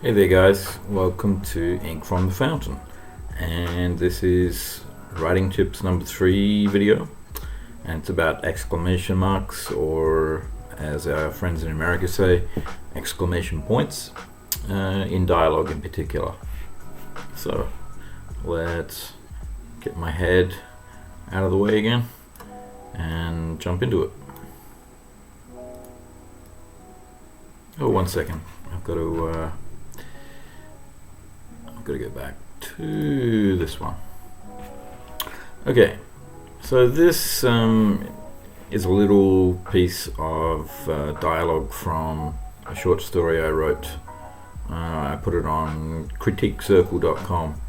Hey there guys, welcome to Ink from the Fountain, and this is writing tips number 3 video, and it's about exclamation marks, or as our friends in America say, exclamation points, in dialogue in particular. So let's get my head out of the way again and jump into it. Oh, 1 second, I've got to go back to this one. Okay, so this is a little piece of dialogue from a short story I wrote. I put it on critiquecircle.com,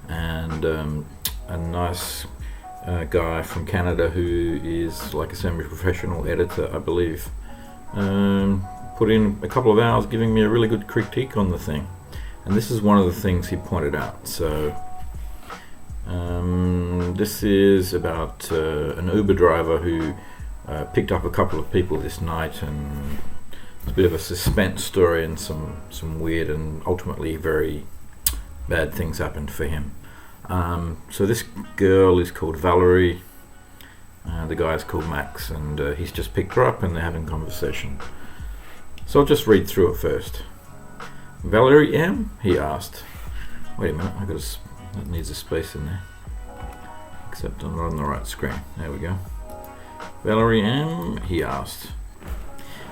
and a nice guy from Canada who is like a semi-professional editor, I believe, put in a couple of hours giving me a really good critique on the thing. And this is one of the things he pointed out. So this is about an Uber driver who picked up a couple of people this night, and it's a bit of a suspense story, and some weird and ultimately very bad things happened for him. So this girl is called Valerie, the guy is called Max, and he's just picked her up and they're having conversation. So I'll just read through it first. Valerie M? He asked. Wait a minute, that needs a space in there. Except I'm not on the right screen. There we go. Valerie M? He asked.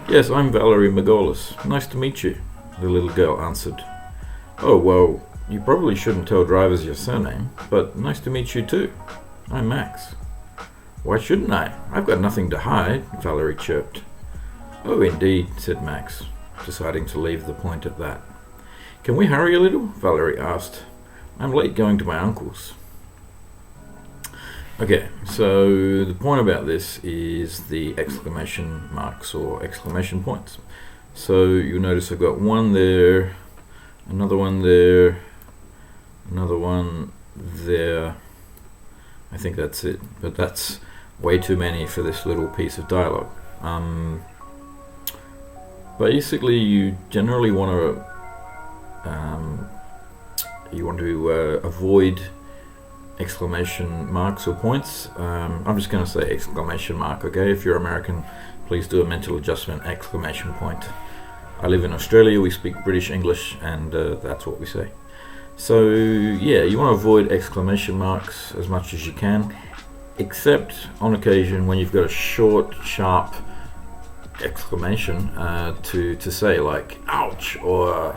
Yes, I'm Valerie Magolis. Nice to meet you, the little girl answered. Oh, well, you probably shouldn't tell drivers your surname, but nice to meet you too. I'm Max. Why shouldn't I? I've got nothing to hide, Valerie chirped. Oh, indeed, said Max, deciding to leave the point at that. Can we hurry a little? Valerie asked. I'm late going to my uncle's. Okay, so the point about this is the exclamation marks or exclamation points. So you'll notice I've got one there, another one there, another one there. I think that's it, but that's way too many for this little piece of dialogue. Basically, you generally want to avoid exclamation marks or points. I'm just going to say exclamation mark, okay? If you're American, please do a mental adjustment, exclamation point. I live in Australia, we speak British English, and that's what we say. So yeah, you want to avoid exclamation marks as much as you can, except on occasion when you've got a short, sharp exclamation to say, like ouch, or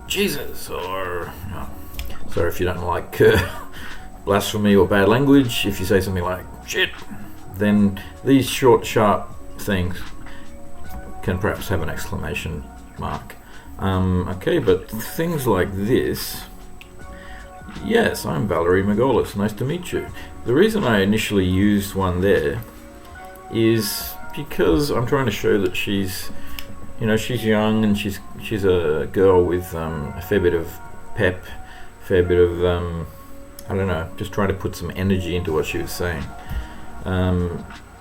Jesus, or sorry if you don't like blasphemy or bad language. If you say something like shit, then these short, sharp things can perhaps have an exclamation mark. Okay, but things like this. Yes, I'm Valerie Magolis. Nice to meet you. The reason I initially used one there is because I'm trying to show that she's young, and she's a girl with a fair bit of pep, fair bit of I don't know, just trying to put some energy into what she was saying.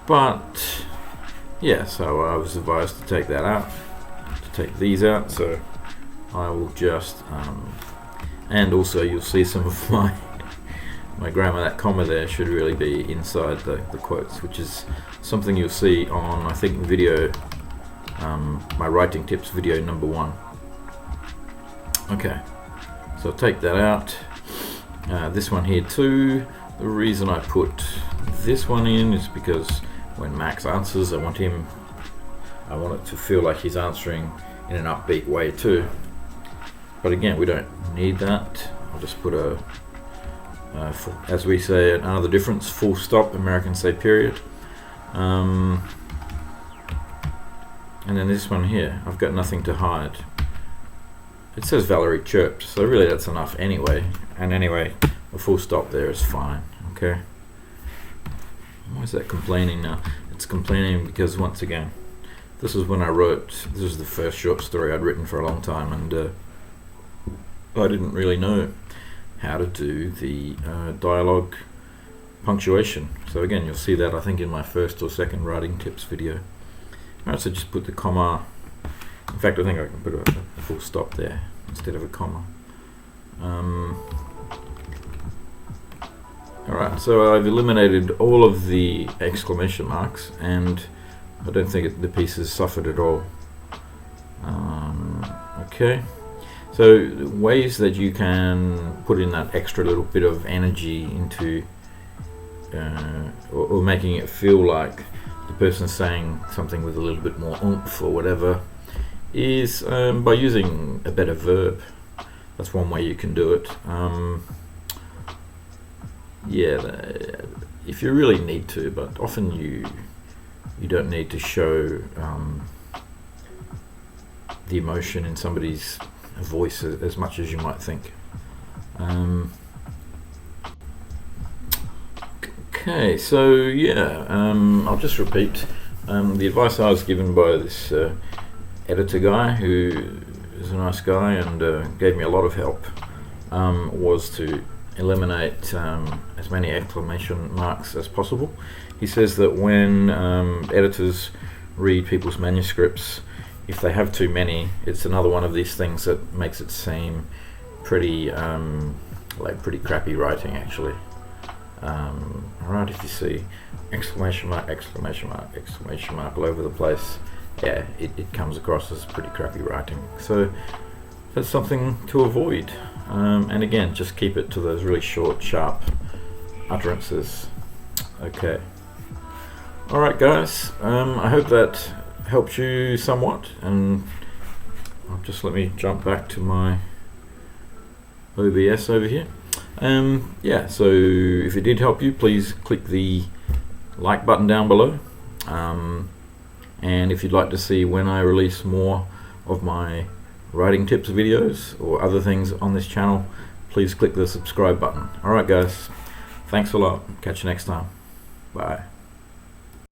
But yeah, so I was advised to take that out, to take these out. So I will just and also you'll see some of my grammar. That comma there should really be inside the quotes, which is something you'll see on, I think, video, my writing tips video number 1. Okay, so I'll take that out. This one here too. The reason I put this one in is because when Max answers, I want it to feel like he's answering in an upbeat way too. But again, we don't need that. I'll just put a as we say, another difference, full stop. Americans say period. And then this one here, I've got nothing to hide. It says Valerie chirped, so really that's enough anyway. And anyway, a full stop there is fine. Okay. Why is that complaining now? It's complaining because, once again, this is when I wrote. This is the first short story I'd written for a long time, and I didn't really know how to do the dialogue punctuation. So again, you'll see that I think in my first or second writing tips video. Alright, so just put the comma In fact, I think I can put a full stop there instead of a comma. Alright, so I've eliminated all of the exclamation marks, and I don't think the piece has suffered at all. Okay, so ways that you can put in that extra little bit of energy into or making it feel like the person's saying something with a little bit more oomph or whatever is by using a better verb. That's one way you can do it. If you really need to, but often you don't need to show the emotion in somebody's voice as much as you might think. Okay, so yeah, I'll just repeat the advice I was given by this editor guy, who is a nice guy and gave me a lot of help, was to eliminate as many exclamation marks as possible. He says that when editors read people's manuscripts, if they have too many, it's another one of these things that makes it seem pretty like pretty crappy writing, actually. Alright, if you see exclamation mark, exclamation mark, exclamation mark all over the place, yeah, it comes across as pretty crappy writing. So that's something to avoid. And again, just keep it to those really short, sharp utterances. Okay. Alright guys, I hope that helped you somewhat, and just let me jump back to my OBS over here. Yeah, so if it did help you, please click the like button down below, and if you'd like to see when I release more of my writing tips videos or other things on this channel, please click the subscribe button. Alright guys, thanks a lot, catch you next time, bye.